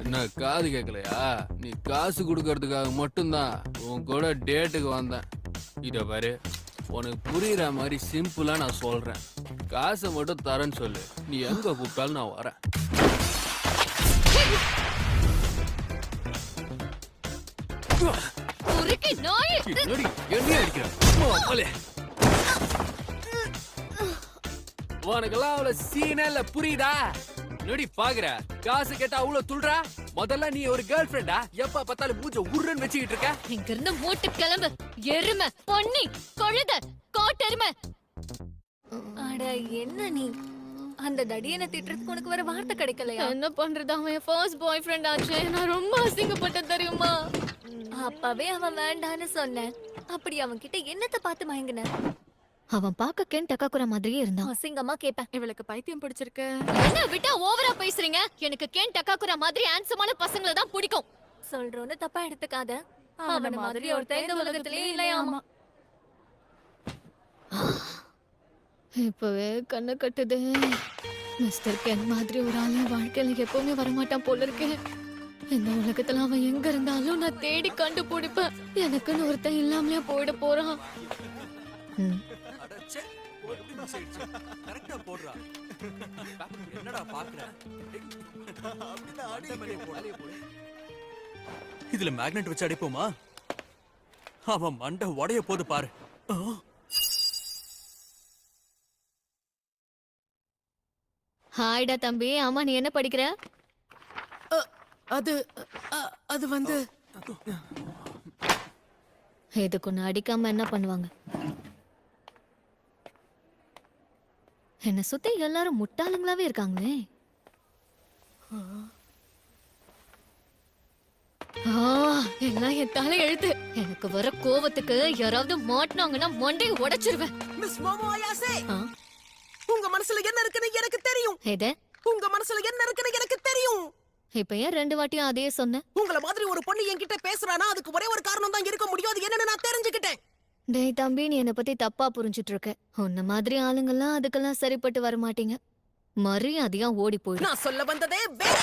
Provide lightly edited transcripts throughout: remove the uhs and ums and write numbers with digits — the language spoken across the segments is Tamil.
என்ன காது கேட்கலையா? நீ காசு கொடுக்கறதுக்காக மட்டும்தான் உன் கூட டேட்டுக்கு வந்தேன். இத பாரு, உனக்கு புரியுற மாதிரி சிம்பிளா நான் சொல்றேன். காசை மட்டும் தரேன்னு சொல்லு, நீ எங்க கூப்பிட்டாலும் நான் வரேன். உனக்கெல்லாம் அவ்வளவு சீனே இல்ல, புரியுதா? நடி பாக்குற, காசு கேட்டா அவ்வளவு துள்றா. முதல்ல நீ ஒரு கேர்ள் ஃபிரெண்டா? எப்ப பார்த்தாலும் மூஞ்ச உருன்னு வச்சுக்கிட்டு இருக்க. இங்க இருந்து மூட்டு கிளம்பு. எருமை, பொன்னி, கொழுத, கோட்டெருமை. அட என்ன நீ? அந்த தடியனை திட்டுறதுக்கு உனக்கு வேற வார்த்தை கிடைக்கலையா? என்ன பண்றது, அவன் ஃபர்ஸ்ட் பாய் ஃப்ரெண்ட் ஆச்சு. நான் ரொம்ப அசிங்கப்பட்டேன் தெரியுமா? அப்பவே அவன் வேண்டான்னு சொன்னேன். அப்படி அவன் கிட்ட என்னத்த பார்த்து மயங்கின? அவன் பாக்க கேன் டக்காக்குற மாதிரியே இருந்தான். அசிங்கமா கேப்பேன். இவளுக்கு பைத்தியம் பிடிச்சிருக்கு. என்ன விட்டா ஓவரா பேசுறீங்க? எனக்கு கேன் டக்காக்குற மாதிரி ஹேண்ட்ஸமான பசங்கள தான் பிடிக்கும். சொல்றோன்னு தப்பா எடுத்துக்காத. அவன மாதிரி ஒருத்தன் இந்த உலகத்திலேயே இல்லையாமா. இப்பவே கண்ணை கட்டுது. மிஸ்டர் கேன் மாதிரி ஒரு ஆளு வாழ்க்கையில எப்பவுமே வரமாட்டான் போல இருக்கு. இந்த உலகத்துல அவன் எங்க இருந்தாலும் நான் தேடி கண்டுபிடிப்பேன். எனக்குன்னு ஒருத்தன் இல்லாமலே போயிட போறான். இதுல மேக்னெட் வச்சு அடிப்போமா? அவன் மண்டை உடைய போது பாரு. ஹாய்டா தம்பி. ஆமா, நீ என்ன படிக்கிற? அது வந்து இதுக்கு ஒண்ணு அடிக்காம என்ன பண்ணுவாங்க? என்ன சுத்தி எல்லாரும் முட்டாளுங்களாவே இருக்காங்களே. எல்லாம் என் தலை எழுத்து. எனக்கு வர கோவத்துக்கு யாராவது மாட்டினாங்கன்னா மண்டையை உடைச்சிருவேன். மிஸ் மோமோ அயாசே, உங்க மனசுல என்ன இருக்குன்னு எனக்கு தெரியும். எது? உங்க மனசுல என்ன இருக்குன்னு எனக்கு தெரியும். இப்ப ஏன் 2 வாட்டியும் அதே சொன்ன? உங்கள மாதிரி ஒரு பொண்ணு என்கிட்ட பேசுறானா அதுக்கு ஒரே ஒரு காரணம் தான் இருக்க முடியும். அது என்னன்னு நான் தெரிஞ்சுக்கிட்டேன். டேய் தம்பி, நீ என்ன பத்தி தப்பா புரிஞ்சிட்டு இருக்க. உன்ன மாதிரி ஆளுங்கெல்லாம் அதுக்கெல்லாம் சரிப்பட்டு வர மாட்டீங்க. மரியாதையா ஓடி போயிடு. நான் சொல்ல வந்ததே வேற.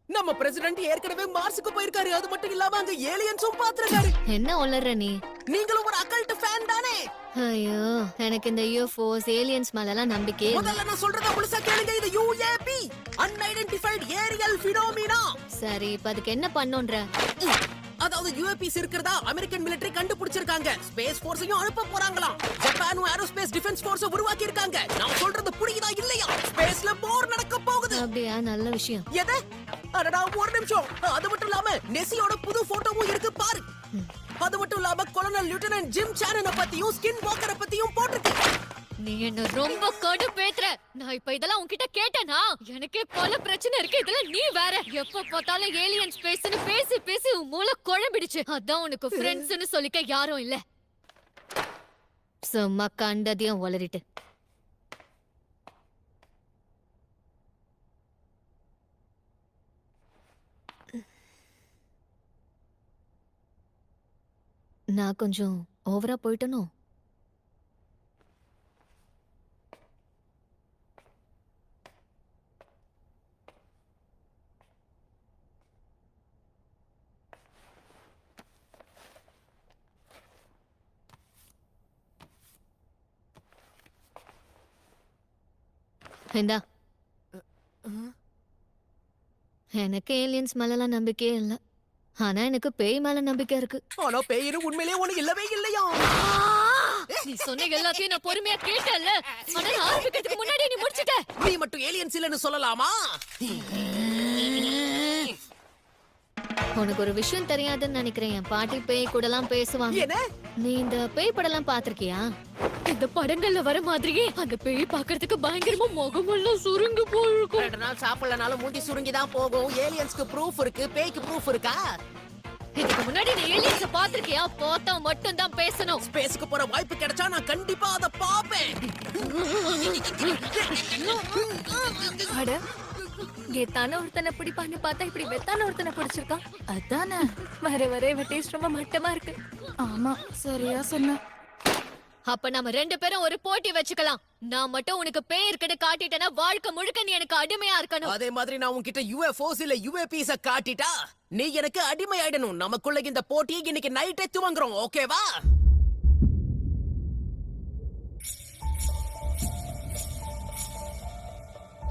நம்ம பிரசிடென்ட் ஏற்கனவே மார்ஸுக்கு போயிருக்காரு. அது மட்டும் இல்லாம அங்க ஏலியன்ஸும் பாத்துருக்காரு. என்ன ஒளற நீ? நீங்களும் ஒரு அக்கல்ட் ஃபேன் தானே? ஐயோ, எனக்கு இந்த UFOs ஏலியன்ஸ் மேலலாம் நம்பிக்கையே இல்ல. முதல்ல நான் சொல்றத முழுசா கேளுங்க. இது UAP, அன்ஐடென்டிஃபைட் ஏரியல் ஃபினோமினா. சரி, இப்ப அதுக்கு என்ன பண்ணோன்ற? அதாவது UAPs இருக்கிறதா அமெரிக்கன் மிலிட்டரி கண்டுபிடிச்சிருக்காங்க. ஸ்பேஸ் ஃபோர்ஸையும் அனுப்ப போறாங்களாம். ஜப்பானும் ஏரோஸ்பேஸ் டிஃபென்ஸ் ஃபோர்ஸை உருவாக்கி இருக்காங்க. நான் சொல்றது புரியுதா இல்லையா? ஸ்பேஸ்ல போர் நடக்க போகுது. அப்படியா? நல்ல விஷயம். எது? அடடா, ஒரு நிமிஷம். அது மட்டும் இல்லாம நெசியோட புது போட்டோவும் இருக்கு பாரு. அது மட்டும் இல்லாம கொலனல் லியூட்டனன்ட் ஜிம் சானனை பத்தியும் ஸ்கின் வாக்கரை பத்தியும் போட்டுருக்கு. நீ என்ன ரொம்ப கடுப்பேத்துற. நான் இப்ப இதெல்லாம் உன்கிட்ட கேட்டேனா? எனக்கே பல பிரச்சனை இருக்கு. இதுல நீ வேற. எப்ப பார்த்தாலும் ஏலியன் ஸ்பேஸ்னு பேசி பேசி உன் மூளை குழம்பிடுச்சு. அதான் உனக்கு ஃப்ரெண்ட்ஸ்னு சொல்லிக்க யாரும் இல்ல. சும்மா கண்டதையும் வளரிட்டு. நான் கொஞ்சம் ஓவரா போயிட்டனோ? இந்தா. எனக்கு ஏலியன்ஸ் மேலலாம் நம்பிக்கையே இல்ல. ஆனா எனக்கு பேய் மேல நம்பிக்கை இருக்கு. ஆனா பேயின்னு உண்மையிலேயே ஒண்ணு இல்லவே இல்லையா? நீ சொன்ன எல்லாத்தையும் நான் பொறுமையா கேட்டேன்ல. ஆனா ஆரம்பிக்கிறதுக்கு முன்னாடி நீ முடிச்சிட்ட. நீ மட்டும் ஏலியன்ஸ் இல்லன்னு சொல்லலாமா? உனக்கு ஒரு விஷயம் தெரியாதுன்னு நினைக்கிறேன். என் பாட்டி பேய் கூடலாம் பேசுவாங்க. என்ன? நீ இந்த பேய் படம்லாம் பாத்திருக்கியா? இந்த படங்கள்ல வர மாதிரியே அந்த பேய் பாக்குறதுக்கு பயங்கரமா முகமெல்லாம் சுருங்கி போயிருக்கும். 2 நாள் சாப்பிடலனாலும் மூஞ்சி சுருங்கிதான் போகும். ஏலியன்ஸ்க்கு ப்ரூஃப் இருக்கு, பேய்க்கு ப்ரூஃப் இருக்கா? இதுக்கு முன்னாடி நீ ஏலியன்ஸ பாத்திருக்கியா? பார்த்தா மட்டும் தான் பேசணும். ஸ்பேஸ்க்கு போற வாய்ப்பு கிடைச்சா நான் கண்டிப்பா அத பாப்பேன். அட, கெத்தான ஒருத்தனை பிடிப்பான்னு பார்த்தா இப்படி வெத்தான ஒருத்தனை பிடிச்சிருக்கான். அதானே வர வர இவ டேஸ்ட் ரொம்ப மட்டமா இருக்கு. ஆமா, சரியா சொன்ன. அப்ப நம்ம 2 பேரும் ஒரு போட்டி வச்சுக்கலாம். நான் மட்டும் உனக்கு பேய் இருக்குன்னு காட்டிட்டேன்னா வாழ்க்கை முழுக்க நீ எனக்கு அடிமையா இருக்கணும். அதே மாதிரி நான் உன்கிட்ட UFOs இல்ல UAPs காட்டிட்டா நீ எனக்கு அடிமை ஆயிடணும். நமக்குள்ள இந்த போட்டியை இன்னைக்கு நைட்டே துவங்குறோம், ஓகேவா?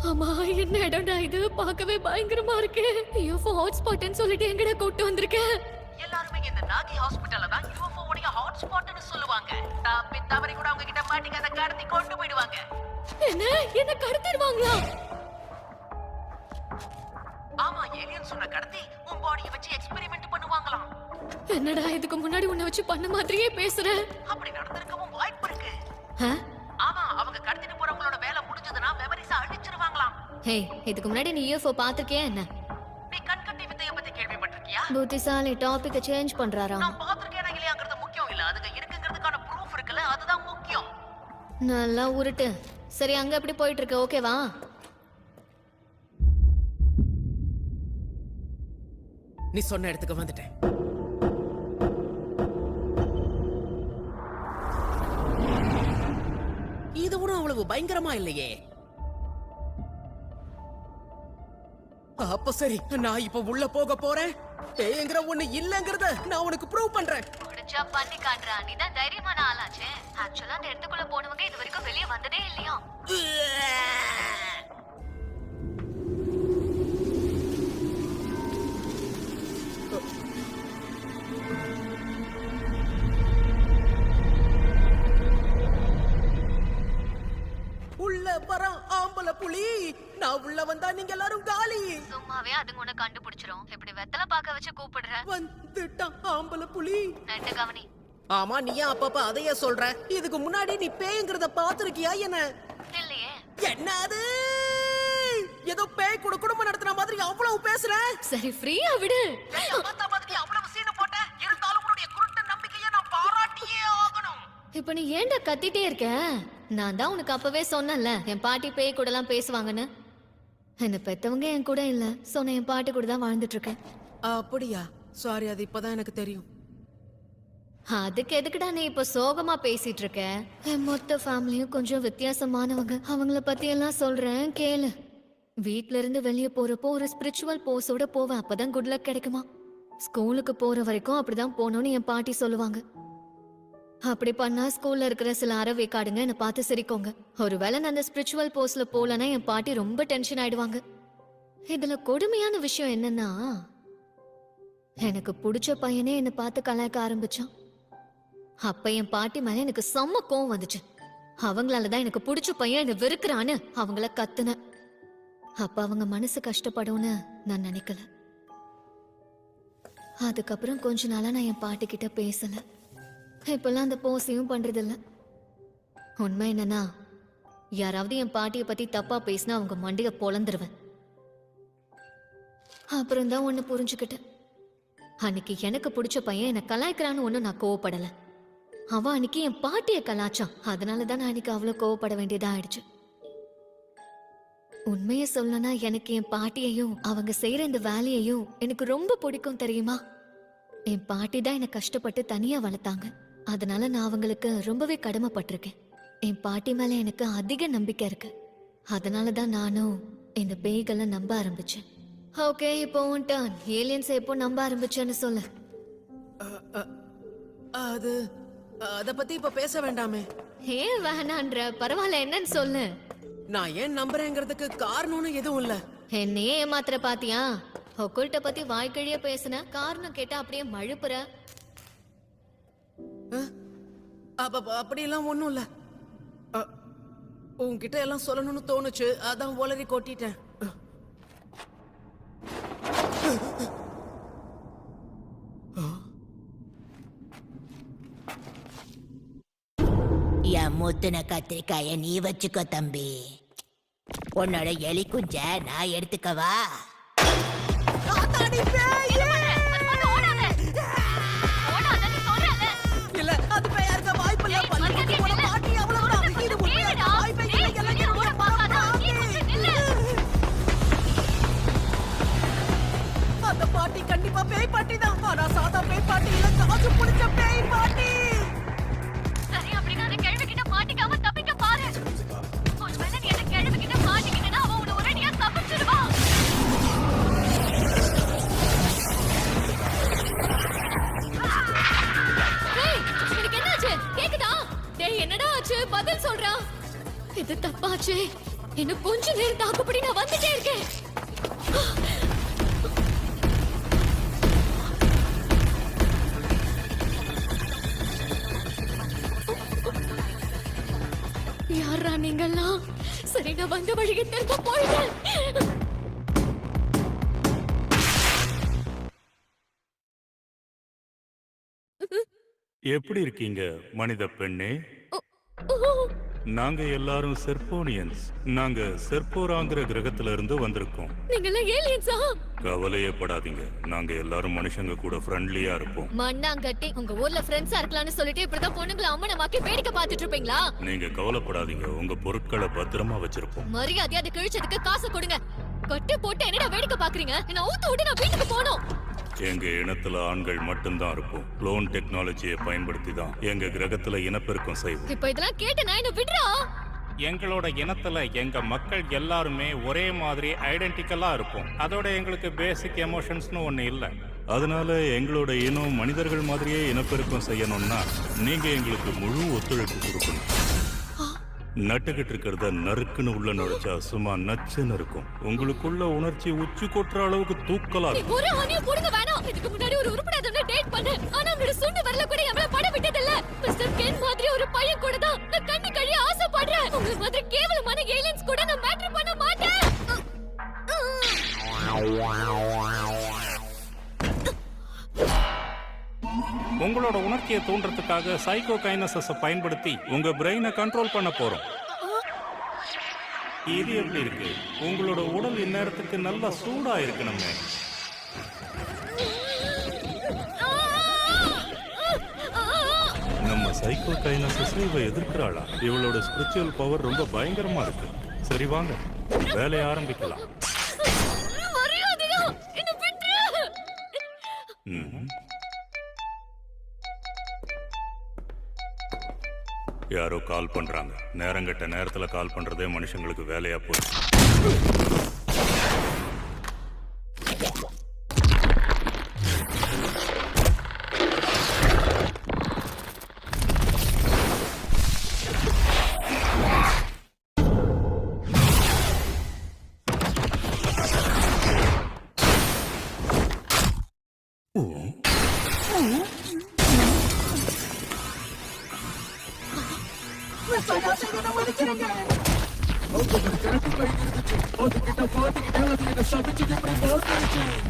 ஆமா, என்ன இடம்டா இது? பார்க்கவே பயங்கரமா இருக்கு. UFO ஹாட்ஸ்பாட்னு சொல்லிட்டு எங்கடா கூட்டு வந்திருக்கேன்? எல்லாருமே இந்த நாகி ஹாஸ்பிடல்ல தான் UFO உடைய ஹாட்ஸ்பாட்னு சொல்லுவாங்க. தப்பி தவறி கூட அவங்க கிட்ட மாட்டிக்காத கடத்தி கொண்டு போயிடுவாங்க. என்ன கடத்திடுவாங்களா? ஆமா, ஏலியன் சொன்ன கடத்தி உன் பாடியை வச்சு எக்ஸ்பெரிமெண்ட் பண்ணுவாங்களாம். என்னடா இதுக்கு முன்னாடி உன்னை வச்சு பண்ண மாதிரியே பேசுற? அப்படி நடந்திருக்கவும் வாய்ப்பு இருக்கு. ஆ? ஆமா, அவங்க கடத்திட்டு போறவங்களோட வேலை முடிஞ்சதுன்னா மெமரிஸ அழிச்சிருவாங்களாம். ஹே, இதுக்கு முன்னாடி நீ UFO பாத்திருக்கியா என்ன? நீ கண்கட்டி வித்தைய பத்தி கேள்விப்பட்டிருக்கியா? புத்திசாலி டாபிக்க சேஞ்ச் பண்றாராம். நான் பாத்திருக்கேனா இல்லையாங்கிறது முக்கியம் இல்ல, அதுங்க இருக்குங்கிறதுக்கான ப்ரூஃப் இருக்குல்ல, அதுதான் முக்கியம். நல்லா உருட்டு. சரி, அங்க எப்படி போயிட்டு இருக்கு? ஓகேவா? நீ சொன்ன இடத்துக்கு வந்துட்டேன். இது ஒன்றும் அவ்வளவு பயங்கரமா இல்லையே. அப்ப சரி, நான் இப்ப உள்ள போக போறேன். பேய்ங்கிற ஒண்ணு இல்லங்கறத நான் உனக்கு ப்ரூவ் பண்றேன். முடிஞ்சா பண்ணி காட்டுறா. நீ தான் தைரியமான ஆளாச்சே. ஆக்சுவலா அந்த இடத்துக்குள்ள போனவங்க இது வரைக்கும் வெளியே வந்ததே இல்லையா? உள்ள வர ஆம்பளை புலி, நான் உள்ள வந்தா நீங்க எல்லாரும் காலி. சும்மாவே அதுங்க உன்னை கண்டுபிடிச்சிரும். இப்படி வெத்தலை பாக்க வச்சு கூப்பிடுற. வந்துட்டான் ஆம்பளை புலி. நட்டு கவனி. ஆமா, நீ ஏன் அப்பப்ப அதையே சொல்ற? இதுக்கு முன்னாடி நீ பேய்ங்கிறத பாத்திருக்கியா என்ன? இல்லையே. என்ன அது? ஏதோ பேய் கூட குடும்பம் நடத்துற மாதிரி அவ்வளவு பேசுற. சரி, ஃப்ரீயா விடு. அவ்வளவு சீன போட்ட, இருந்தாலும் உன்னுடைய குருட்டு நம்பிக்கையை நான் பாராட்டியே ஆகணும். இப்ப நீ ஏன்டா கத்திட்டே இருக்க? நான் தான் உனக்கு அப்பவே சொன்னேன்ல, என் பாட்டி பேய் கூட எல்லாம் பேசுவாங்கன்னு. என்ன பெத்தவங்க என் கூட இல்ல, சொன்ன என் பாட்டி கூட தான் வாழ்ந்துட்டு இருக்கேன். அப்படியா? சாரி, அது இப்பதான் எனக்கு தெரியும். அதுக்கு எதுக்குடா நீ இப்ப சோகமா பேசிட்டு இருக்க? என் மொத்த ஃபேமிலியும் கொஞ்சம் வித்தியாசமானவங்க. அவங்கள பத்தி எல்லாம் சொல்றேன் கேளு. வீட்ல இருந்து வெளியே போறப்போ ஒரு ஸ்பிரிச்சுவல் போஸோட போவேன், அப்பதான் குட் லக் கிடைக்குமா. ஸ்கூலுக்கு போற வரைக்கும் அப்படிதான் போகணும்னு என் பாட்டி சொல்லுவாங்க. அப்படி பண்ணா ஸ்கூல்ல இருக்கிற சில அறவேக்காடுங்க என்னை பார்த்து சிரிக்கோங்க. ஒருவேளை நான் அந்த ஸ்பிரிச்சுவல் போஸ்ட்ல போலனா என் பாட்டி ரொம்ப டென்ஷன் ஆயிடுவாங்க. இதுல கொடுமையான விஷயம் என்னன்னா, எனக்கு பிடிச்ச பையனே என்னை பார்த்து கலாய்க்க ஆரம்பிச்சான். அப்ப என் பாட்டி மேல எனக்கு செம்ம கோவம் வந்துச்சு. அவங்களாலதான் எனக்கு பிடிச்ச பையன் என்ன வெறுக்கிறான்னு அவங்கள கத்துன. அப்ப அவங்க மனசு கஷ்டப்படும்னு நான் நினைக்கல. அதுக்கப்புறம் கொஞ்ச நாளா நான் என் பாட்டி கிட்ட பேசல. இப்பெல்லாம் அந்த போஸையும் பண்றது இல்ல. உண்மை என்னன்னா, யாராவது என் பாட்டிய பத்தி தப்பா பேசினா அவங்க மண்டிய பொளந்துருவேன். அப்புறம் தான் ஒண்ணு புரிஞ்சுக்கிட்டேன். அன்னைக்கு எனக்கு பிடிச்ச பையன் என்ன கலாய்க்கிறான்னு ஒண்ணு நான் கோவப்படல. அவன் அன்னைக்கு என் பாட்டிய கலாச்சான். அதனாலதான் நான் அன்னைக்கு அவ்வளவு கோவப்பட வேண்டியதா ஆயிடுச்சு. உண்மைய சொல்லனா, எனக்கு என் பாட்டியையும் அவங்க செய்யற இந்த வேலையையும் எனக்கு ரொம்ப பிடிக்கும் தெரியுமா. என் பாட்டி தான் என்னை கஷ்டப்பட்டு தனியா வளர்த்தாங்க. அதனால நான் அவங்களுக்கு ரொம்பவே கடமைப்பட்டிருக்கேன். என் பாட்டி மேல எனக்கு அதிக நம்பிக்கை இருக்கு. அதனாலதான் நானும் இந்த பேய்களை நம்ப ஆரம்பிச்சேன். ஓகே, இப்போ உன் டர்ன். ஏலியன்ஸ் எப்போ நம்ப ஆரம்பிச்சேன்னு சொல்லு. அது அத பத்தி இப்ப பேச வேண்டாமே. ஏன் வேணான்ற? பரவாயில்ல, என்னன்னு சொல்லு. நான் ஏன் நம்புறேங்கிறதுக்கு காரணம்னு எதுவும் இல்ல. என்னையே ஏமாத்திர பாத்தியா? ஒக்குல்ட்ட பத்தி வாய்க்கழிய பேசுன, காரணம் கேட்டா அப்படியே மழுப்புற. அப்படி எல்லாம் ஒண்ணும் இல்ல. உன்கிட்ட எல்லாம் சொல்லணும்னு தோணுச்சு, அதான் ஒளறி கொட்டிட்டேன். என் முத்துன கத்திரிக்காய நீ வச்சுக்கோ தம்பி. உன்னோட எலி குஞ்ச நான் எடுத்துக்கவா? இல்ல, அது பேயா இருக்க வாய்ப்பு இல்ல. பள்ளிக்கு போன பாட்டி அவ்வளவுதான். இது உண்மையா வாய்ப்பே இல்லை. எல்லாரும் என்ன பார்க்கறாங்க? அந்த பாட்டி கண்டிப்பா பேய் பாட்டி தான். ஆனா சாதா பேய் பாட்டி இல்ல, காசு புடிச்ச பேய் பாட்டி. சரி, அப்படின்னா அந்த கேள்வி கிட்ட மாட்டிக்காம தப்பிக்க பாரு. ஆச்சே. இன்னும் கொஞ்ச நேரம் தாக்குப்படி நான் வந்துட்டே இருக்கேன். யாரா நீங்கெல்லாம்? சரி, நான் வந்த வழியை திரும்ப போயிட்டேன். எப்படி இருக்கீங்க மனித பெண்ணே? நாங்க எல்லாரும் செர்போனியன்ஸ். நாங்க செர்போராங்கிற கிரகத்துல இருந்து வந்திருக்கோம். நீங்கெல்லாம் ஏலியன்ஸா? கவலையப்படாதீங்க, நாங்க எல்லாரும் மனுஷங்க கூட ஃப்ரெண்ட்லியா இருப்போம். மண்ணாங்கட்டி, உங்க ஊர்ல ஃப்ரெண்ட்ஸா இருக்கலாம்னு சொல்லிட்டு இப்படிதான் பொண்ணுங்களை அம்மனமாக்கி வேடிக்கை பார்த்துட்டு இருப்பீங்களா? நீங்க கவலைப்படாதீங்க, உங்க பொருட்களை பத்திரமா வச்சிருப்போம். மரியாதையா அதை கிழிச்சதுக்கு காசு கொடுங்க. கட்டி போட்டு என்னடா வேடிக்கை பாக்குறீங்க? என்ன ஊத்து விட்டு நான் வீட்டுக்கு போகணும். எங்க இனத்துல ஆண்கள் மட்டும்தான் இருப்போம். குளோன் டெக்னாலஜியை பயன்படுத்தி தான் எங்க கிரகத்துல இனப்பெருக்கம் செய்வோம். இப்ப இதெல்லாம் கேட்டு நான் என்ன விடுறா? எங்களோட இனத்துல எங்க மக்கள் எல்லாருமே ஒரே மாதிரி ஐடென்டிக்கலா இருப்போம். அதோட எங்களுக்கு பேசிக் எமோஷன்ஸ்னு ஒண்ணு இல்ல. அதனால எங்களோட இனம் மனிதர்கள் மாதிரியே இனப்பெருக்கம் செய்யணும்னா நீங்க எங்களுக்கு முழு ஒத்துழைப்பு கொடுக்கணும். நட்டுக்கிட்டு இருக்கிறத நறுக்குன்னு உள்ள நுழைச்சா சும்மா நச்சுன்னு இருக்கும். உங்களுக்குள்ள உணர்ச்சி உச்சி கொட்டுற அளவுக்கு தூக்கலா இருக்கும். ஒரு ஆணியை போடுங்க வேணாம். இதுக்கு முன்னாடி ஒரு உருப்படாதவனை டேட் பண்ண, ஆனா அவனோட சுண்டு வரல கூட எவ்வளோ படம் விட்டது இல்ல. மிஸ்டர் கென் மாதிரி ஒரு பையன் கூட தான் நான் கண்ணு கழிய ஆசைப்படுறேன். உங்க மாதிரி கேவலமான ஏலியன்ஸ் கூட நான் மேட்டர் பண்ண மாட்டேன். உங்களோட உணர்ச்சியை தூண்டுறதுக்காக சைக்கோ கைனசஸை பயன்படுத்தி உங்க பிரெயினை கண்ட்ரோல் பண்ண போறோம். இது எப்படி இருக்கு? உங்களோட உடல் இந்நேரத்துக்கு நல்லா சூடா இருக்கணுமே. நம்ம சைக்கோ கைனசஸ் இவ எதிர்க்கிறாளா? இவளோட ஸ்பிரிச்சுவல் பவர் ரொம்ப பயங்கரமா இருக்கு. சரி வாங்க, வேலையை ஆரம்பிக்கலாம். மரியாதையா என்ன விட்டுரு. யாரோ கால் பண்றாங்க. நேரங்கட்ட நேரத்துல கால் பண்றதே மனுஷங்களுக்கு வேலையா போச்சு.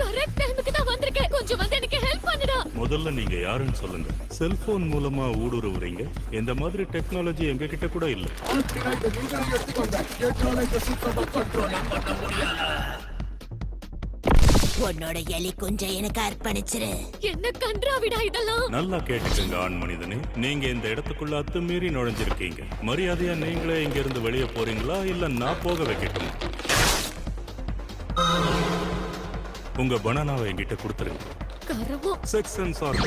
கரெக்ட் டைமுக்கு தான் வந்திருக்கேன். கொஞ்சம் வந்து எனக்கு ஹெல்ப் பண்ணுடா. முதல்ல நீங்க யாருன்னு சொல்லுங்க. செல்போன் மூலமா ஊடுருவுறீங்க. இந்த மாதிரி டெக்னாலஜி எங்க கிட்ட கூட இல்ல. உன்னோட எலி குஞ்சை எனக்கு அர்ப்பணிச்சிரு. என்ன கன்றாவிடா இதெல்லாம்? நல்லா கேட்டுக்கங்க ஆண் மனிதனே, நீங்க இந்த இடத்துக்குள்ள அத்துமீறி நுழைஞ்சிருக்கீங்க. மரியாதையா நீங்களே இங்க இருந்து வெளியே போறீங்களா இல்ல நான் போக வைக்கட்டுமா? உங்க பனானாவை என்கிட்ட கொடுத்துருங்க. கரவம். செக்ஸ் சென்சார்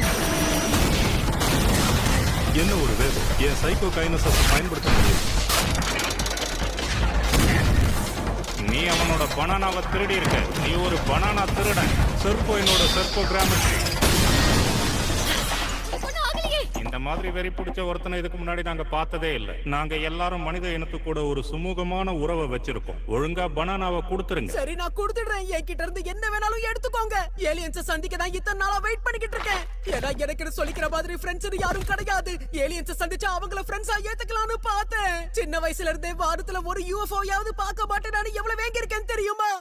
என்ன ஒரு வேகம். என் சைக்கோ கைனசஸ் பயன்படுத்த முடியும். நீ அவனோட பனானாவை திருடி இருக்க. நீ ஒரு பனானா திருடன். செர்போ என்னோட செர்போ கிராமத்து. இந்த மாதிரி வெறி பிடிச்ச ஒருத்தனை இதுக்கு முன்னாடி நாங்க பார்த்ததே இல்லை. நாங்க எல்லாரும் மனித இனத்துக்கு கூட ஒரு சுமூகமான உறவை வச்சிருக்கோம். ஒழுங்கா பனானாவை கொடுத்துருங்க. சரி, நான் கொடுத்துடுறேன். என்கிட்ட இருந்து என்ன வேணாலும் எடுத்துக்கோங்க. ஏலியன்ஸை சந்திக்க தான் இத்தனை நாளா வெயிட் பண்ணிக்கிட்டு இருக்கேன். ஏன்னா எனக்கு சொல்லிக்கிற மாதிரி ஃப்ரெண்ட்ஸ் யாரும் கிடையாது. ஏலியன்ஸை சந்திச்சா அவங்கள ஃப்ரெண்ட்ஸா ஏத்துக்கலாம்னு பார்த்தேன். சின்ன வயசுல இருந்தே வாரத்துல ஒரு யூஎஃப்ஓயாவது பார்க்க மாட்டேன். நான் எவ்வளவு வேங்க இருக்கேன்னு தெரியுமா?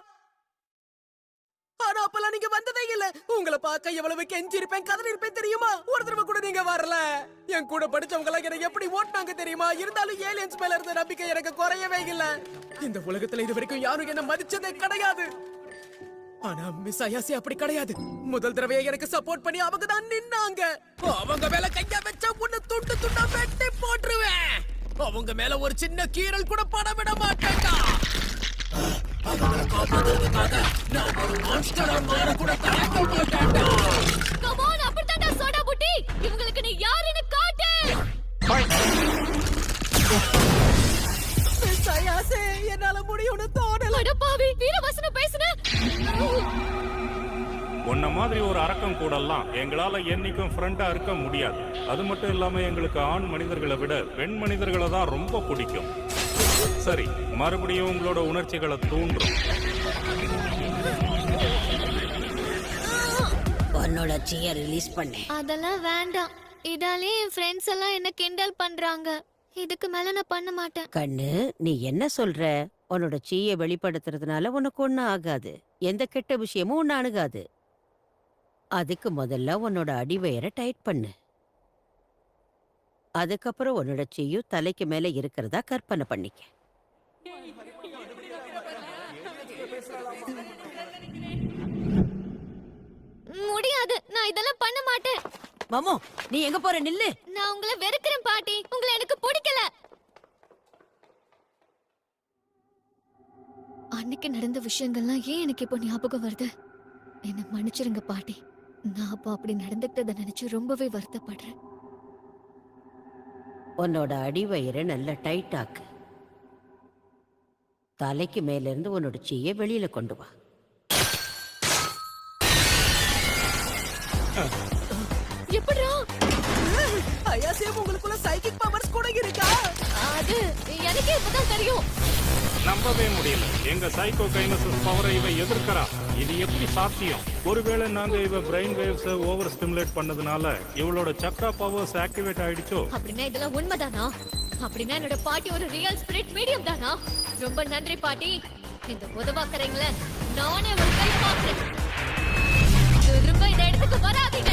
ஆனா அப்பெல்லாம் நீங்க வந்ததே இல்ல. உங்களை பார்க்க எவ்வளவு கெஞ்சி இருப்பேன், கதறி இருப்பேன் தெரியுமா? ஒரு தடவை கூட நீங்க வரல. என் கூட படிச்சவங்க எல்லாம் எனக்கு எப்படி ஓட்டினாங்க தெரியுமா? இருந்தாலும் ஏலியன்ஸ் மேல இருந்த நம்பிக்கை எனக்கு குறையவே இல்ல. இந்த உலகத்துல இது வரைக்கும் யாரும் என்ன மதிச்சதே கிடையாது. ஆனா மிஸ் அயாசி அப்படி கிடையாது. முதல் தடவையா எனக்கு சப்போர்ட் பண்ணி அவங்க தான் நின்னாங்க. அவங்க மேல கையா வச்சா உன்னை துண்டு துண்டா வெட்டி போட்டுருவேன். அவங்க மேல ஒரு சின்ன கீறல் கூட பட விட மாட்டேன்டா. Come on, அப்படித்தான்டா சோடா புட்டி. இவங்களுக்கு நீ யாருன்னு காட்டு. மிஸ் அயாசி, என்னால முடியும்னு தோணல. அட பாவி, வீரவசனம் பேசுன. உன்ன மாதிரி ஒரு அரக்கம் கூடலாம் எங்களால என்னைக்கும் ஃப்ரெண்டா இருக்க முடியாது. அது மட்டும் இல்லாம எங்களுக்கு ஆண் மனிதர்களை விட பெண் மனிதர்களை தான் ரொம்ப பிடிக்கும். சரி, மறுபடியும் உங்களோட உணர்ச்சிகளை தூண்டும். உன்னோட சீய ரிலீஸ் பண்ணு. அதெல்லாம் வேண்டாம். இதாலே என் ஃப்ரெண்ட்ஸ் எல்லாம் என்ன கிண்டல் பண்றாங்க. இதுக்கு மேல நான் பண்ண மாட்டேன். கண்ணு, நீ என்ன சொல்ற? உன்னோட சீய வெளிப்படுத்துறதுனால உனக்கு ஒண்ணும் ஆகாது. எந்த கெட்ட விஷயமும் ஒண்ணு அணுகாது. அதுக்கு முதல்ல உன்னோட அடிவயரை டைட் பண்ணு. அதுக்கப்புறம் உன்னோட சீயும் தலைக்கு மேல இருக்கிறதா கற்பனை பண்ணிக்க. முடியாது, நான் இதெல்லாம் பண்ண மாட்டேன். மாமோ, நீ எங்க போற? நில்லு. நான் உங்களை வெறுக்கிறேன் பாட்டி. உங்களை எனக்கு பிடிக்கல. அன்னைக்கு நடந்த விஷயங்கள்லாம் ஏன் எனக்கு இப்போ ஞாபகம் வருது? என்ன மன்னிச்சிருங்க பாட்டி. நான் அப்போ அப்படி நடந்துக்கிட்டதை நினைச்சு ரொம்பவே வருத்தப்படுறேன். உன்னோட அடிவயிறை நல்லா டைட் ஆக்கு. தலைக்கு மேல இருந்து உன்னோட சீய வெளியில கொண்டு வா. எப்படிடா? ஐயாசே, உங்களுக்குள்ள சைக்கிக் பவர்ஸ் கூட இருக்கா? அது எனக்கே இப்பதான் தெரியும். நம்பவே முடியல. எங்க சைக்கோ கைனசிஸ் பவரை இவ எதிர்க்கிறா. இது எப்படி சாத்தியம்? ஒருவேளை நாங்க இவ பிரெயின் வேவ்ஸ் ஓவர் ஸ்டிமுலேட் பண்ணதுனால இவளோட சக்ரா பவர்ஸ் ஆக்டிவேட் ஆயிடுச்சோ? அப்படின்னா இதெல்லாம் உண்மைதானா? அப்படின்னா என்னோட பாட்டி ஒரு ரியல் ஸ்பிரிட் மீடியம் தானா? ரொம்ப நன்றி பாட்டி. இந்த உதவாக்கறீங்கள நானே ஒரு கை பார்க்கிறேன். திரும்ப இந்த இடத்துக்கு வராதீங்க.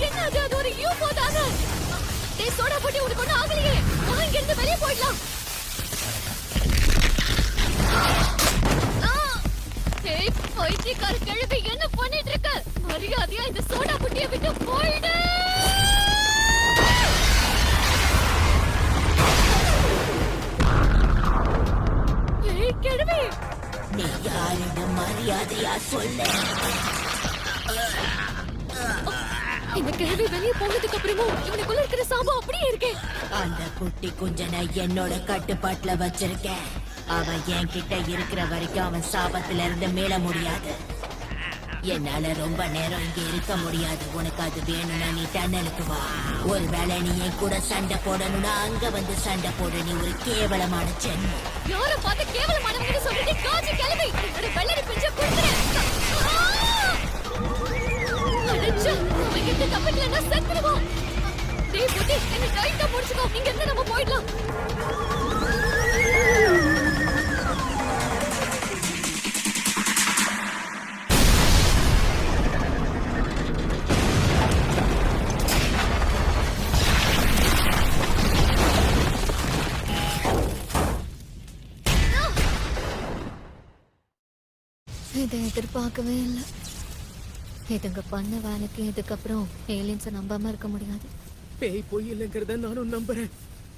என்னது? அது ஒரு யூஃபோ தானே? டேய் சோடா போட்டு உனக்கு ஒன்றும் ஆகலையே. நான் இங்கிருந்து வெளியே போயிடலாம். ஏய் பைத்தியக்கார கிழவி, என்ன பண்ணிட்டு இருக்க? மரியாதையா இந்த சோடா புட்டியை விட்டு போயிடு. ஏய் கிழவி, நீ யாரிடம் மரியாதையா சொல்லு. இந்த கிழவி வெளியே போனதுக்கு அப்புறமும் இவனுக்குள்ள இருக்கிற சாபம் அப்படியே இருக்கே. அந்த குட்டி குஞ்சனை என்னோட கட்டுப்பாட்டுல வச்சிருக்கேன். அவன் என்கிட்ட இருக்கிற வரைக்கும் அவன் சாபத்துல இருந்து மீள முடியாது. என்னால ரொம்ப நேரம் இங்க இருக்க முடியாது. உனக்கு அது வேணும்னா நீ டன்னலுக்கு வா. ஒருவேளை நீ என் கூட சண்டை போடணும்னா அங்க வந்து சண்டை போட. நீ ஒரு கேவலமான ஜென்மம். யார பார்த்து கேவலமானவன்னு சொல்லிட்டு காஜி கிழவி என்னோட வெள்ளரி பிஞ்ச கொடுத்துறேன். அடச்சே, அவங்கிட்ட தப்பிக்கலன்னா செத்துடுவோம். டேய் புட்டி, என்ன டைட்டா முடிச்சுக்கோ. இங்க இருந்து நம்ம போயிடலாம். இதை எதிர்பார்க்கவே இல்லை. இதுங்க பண்ண வேலைக்கு இதுக்கப்புறம் ஏலியன்ஸை நம்பாம இருக்க முடியாது. பேய் பொய் இல்லைங்கிறத நானும் நம்புறேன்.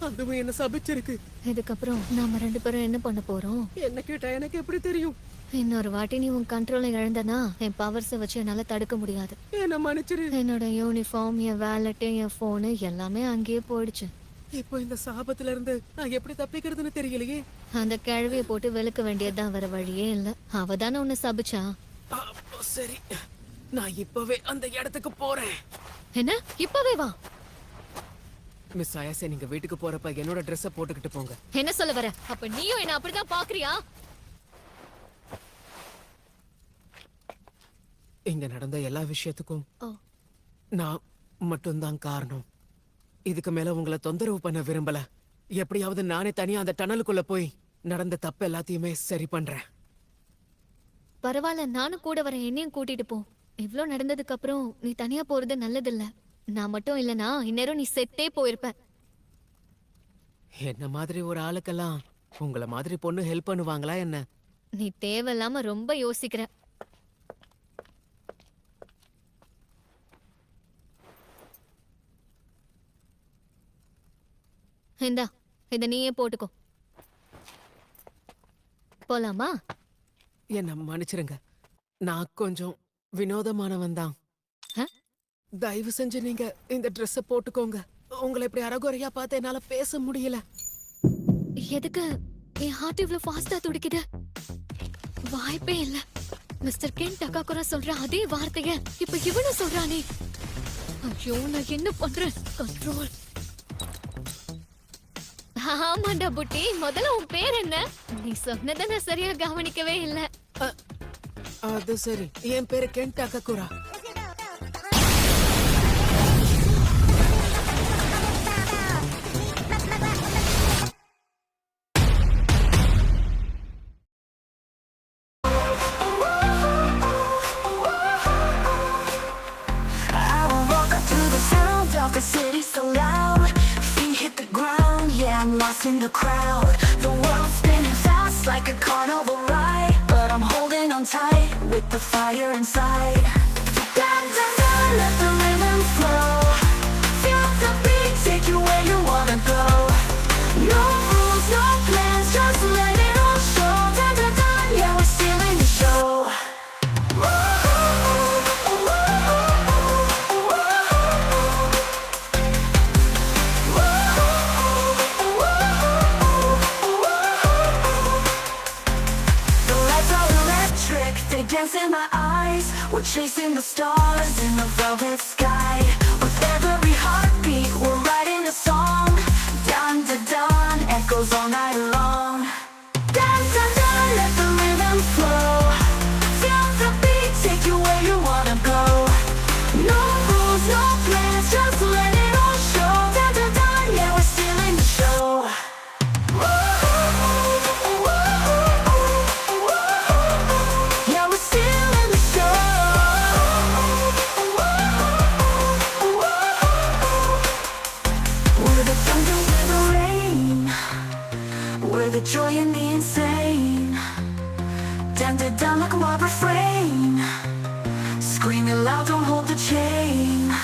அதுவும் என்ன சபிச்சிருக்கு. இதுக்கப்புறம் நாம 2 பேரும் என்ன பண்ண போறோம்? என்ன கேட்டா எனக்கு எப்படி தெரியும்? இன்னொரு வாட்டி நீ உன் கண்ட்ரோலை இழந்தனா என் பவர்ஸை வச்சு என்னால தடுக்க முடியாது. என்ன மன்னிச்சிரு. என்னோட யூனிஃபார்ம், என் வேலட்டு, என் போனு எல்லாமே அங்கேயே போயிடுச்சு. இப்போ இந்த சாபத்துல இருந்து நான் எப்படி தப்பிக்கிறதுன்னு தெரியலையே. அந்த கிழவியை போட்டு வெளுக்க வேண்டியதுதான், வேற வழியே இல்ல. அவ தானே உன்னை சபிச்சா. அப்போ சரி, நான் இப்பவே அந்த இடத்துக்கு போறேன். என்ன? இப்பவே வா. மிஸ் ஆயாசே, நீங்க வீட்டுக்கு போறப்ப என்னோட ட்ரெஸ்ஸ போட்டுக்கிட்டு போங்க. என்ன சொல்ல வர? அப்ப நீயும் என்ன அப்படிதான் பாக்குறியா? இங்க நடந்த எல்லா விஷயத்துக்கும் ஓ, நான் மட்டும்தான் காரணம். இதுக்கு மேல உங்களை தொந்தரவு பண்ண விரும்பல. எப்படியாவது நானே தனியா அந்த டனலுக்குள்ள போய் நடந்த தப்பு எல்லாத்தையுமே சரி பண்றேன். பரவாயில்ல, நானும் கூட வரேன். என்னையும் கூட்டிட்டு போ. இவ்ளோ நடந்ததுக்கு அப்புறம் நீ தனியா போறது நல்லதில்ல. நான் மட்டும் இல்லனா இந்நேரம் நீ செத்தே போயிருப்ப. என்ன மாதிரி ஒரு ஆளுக்கெல்லாம் உங்களை மாதிரி பொண்ணு ஹெல்ப் பண்ணுவாங்களா என்ன? நீ தேவையில்லாம ரொம்ப யோசிக்கிற. இந்தா, இத நீயே போட்டுக்கோ. போலாமா? என்ன மன்னிச்சிருங்க, நான் கொஞ்சம் வினோதமானவன் தான். தயவு செஞ்சு நீங்க இந்த ட்ரெஸ்ஸ போட்டுக்கோங்க. உங்களை இப்படி அறகுறையா பார்த்து என்னால பேச முடியல. எதுக்கு என் ஹார்ட் இவ்ளோ ஃபாஸ்டா துடிக்குது? வாய்ப்பே இல்ல. மிஸ்டர் கென் டகாகுரா சொல்ற அதே வார்த்தைய இப்ப இவனும் சொல்றானே. ஐயோ, நான் என்ன பண்றேன்? கண்ட்ரோல். ஆமாண்டா புட்டி, முதல்ல உன் பேர் என்ன? நீ சொன்னதை நான் சரியா கவனிக்கவே இல்ல. அது சரி, என் பேரு Ken டகாகுரா. The city so loud, feet hit the ground, yeah, I'm lost in the crowd. The world's spinning fast like a carnival ride, but I'm holding on tight with the fire inside. Dun, dun, dun, let the rhythm flow. Feel the beat, take you where you wanna go. No rules, no plans, just let it all show. Dun, dun, dun, yeah, we're stealing the show. Dance in my eyes, we're chasing the stars in the velvet sky. With every heartbeat, we're writing a song. Dun to dawn, echoes all night long. Dun dun dun, let the rhythm flow. Feel the beat, take you where you wanna go. No rules, no plans, just let it all show. Dun dun dun, yeah, we're stealing the show. The joy and the insane. Dun dun dun like a mob refrain. Screaming loud, don't hold the chain.